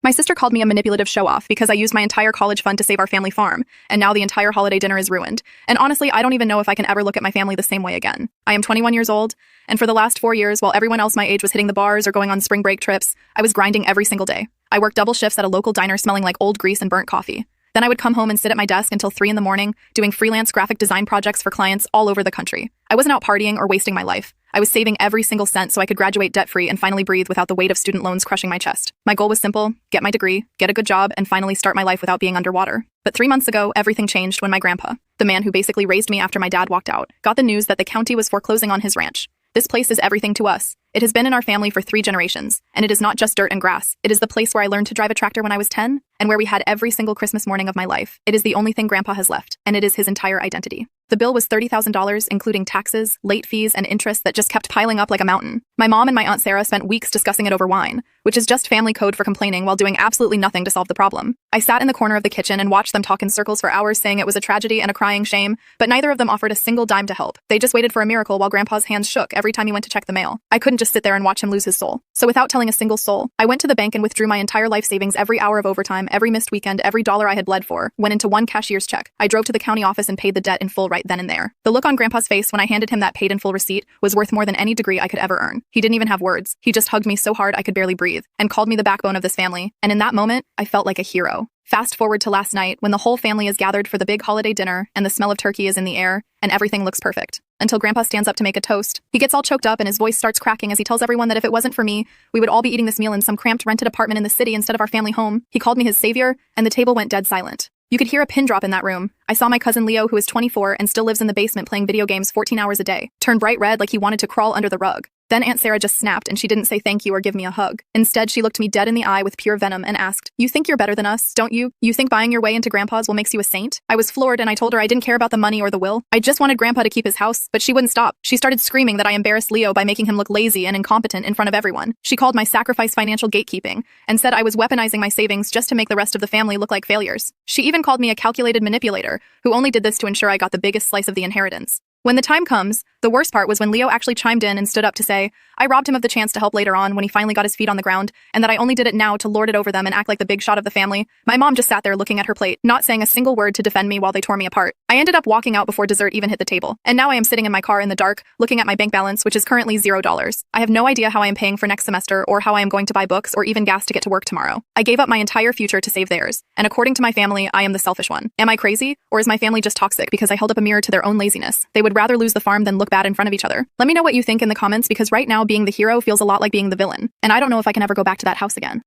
My sister called me a manipulative show-off because I used my entire college fund to save our family farm, and now the entire holiday dinner is ruined. And honestly, I don't even know if I can ever look at my family the same way again. I am 21 years old, and for the last 4 years, while everyone else my age was hitting the bars or going on spring break trips, I was grinding every single day. I worked double shifts at a local diner smelling like old grease and burnt coffee. Then I would come home and sit at my desk until 3 in the morning, doing freelance graphic design projects for clients all over the country. I wasn't out partying or wasting my life. I was saving every single cent so I could graduate debt-free and finally breathe without the weight of student loans crushing my chest. My goal was simple: get my degree, get a good job, and finally start my life without being underwater. But 3 months ago, everything changed when my grandpa, the man who basically raised me after my dad walked out, got the news that the county was foreclosing on his ranch. This place is everything to us. It has been in our family for 3 generations, and it is not just dirt and grass. It is the place where I learned to drive a tractor when I was 10, and where we had every single Christmas morning of my life. It is the only thing Grandpa has left, and it is his entire identity. The bill was $30,000, including taxes, late fees, and interest that just kept piling up like a mountain. My mom and my Aunt Sarah spent weeks discussing it over wine, which is just family code for complaining while doing absolutely nothing to solve the problem. I sat in the corner of the kitchen and watched them talk in circles for hours, saying it was a tragedy and a crying shame, but neither of them offered a single dime to help. They just waited for a miracle while Grandpa's hands shook every time he went to check the mail. I couldn't just sit there and watch him lose his soul. So without telling a single soul, I went to the bank and withdrew my entire life savings, every hour of overtime, every missed weekend, every dollar I had bled for, went into one cashier's check. I drove to the county office and paid the debt in full right then and there. The look on Grandpa's face when I handed him that paid in full receipt was worth more than any degree I could ever earn. He didn't even have words. He just hugged me so hard I could barely breathe, and called me the backbone of this family. And in that moment, I felt like a hero. Fast forward to last night, when the whole family is gathered for the big holiday dinner, and the smell of turkey is in the air, and everything looks perfect. Until Grandpa stands up to make a toast. He gets all choked up and his voice starts cracking as he tells everyone that if it wasn't for me, we would all be eating this meal in some cramped rented apartment in the city instead of our family home. He called me his savior, and the table went dead silent. You could hear a pin drop in that room. I saw my cousin Leo, who is 24 and still lives in the basement playing video games 14 hours a day, turn bright red like he wanted to crawl under the rug. Then Aunt Sarah just snapped and she didn't say thank you or give me a hug. Instead, she looked me dead in the eye with pure venom and asked, "You think you're better than us, don't you? You think buying your way into Grandpa's will make you a saint?" I was floored and I told her I didn't care about the money or the will. I just wanted Grandpa to keep his house, but she wouldn't stop. She started screaming that I embarrassed Leo by making him look lazy and incompetent in front of everyone. She called my sacrifice financial gatekeeping and said I was weaponizing my savings just to make the rest of the family look like failures. She even called me a calculated manipulator who only did this to ensure I got the biggest slice of the inheritance. When the time comes, the worst part was when Leo actually chimed in and stood up to say, I robbed him of the chance to help later on when he finally got his feet on the ground, and that I only did it now to lord it over them and act like the big shot of the family. My mom just sat there looking at her plate, not saying a single word to defend me while they tore me apart. I ended up walking out before dessert even hit the table, and now I am sitting in my car in the dark, looking at my bank balance, which is currently $0. I have no idea how I am paying for next semester or how I am going to buy books or even gas to get to work tomorrow. I gave up my entire future to save theirs, and according to my family, I am the selfish one. Am I crazy? Or is my family just toxic because I held up a mirror to their own laziness? They would rather lose the farm than look bad in front of each other. Let me know what you think in the comments, because right now being the hero feels a lot like being the villain, and I don't know if I can ever go back to that house again.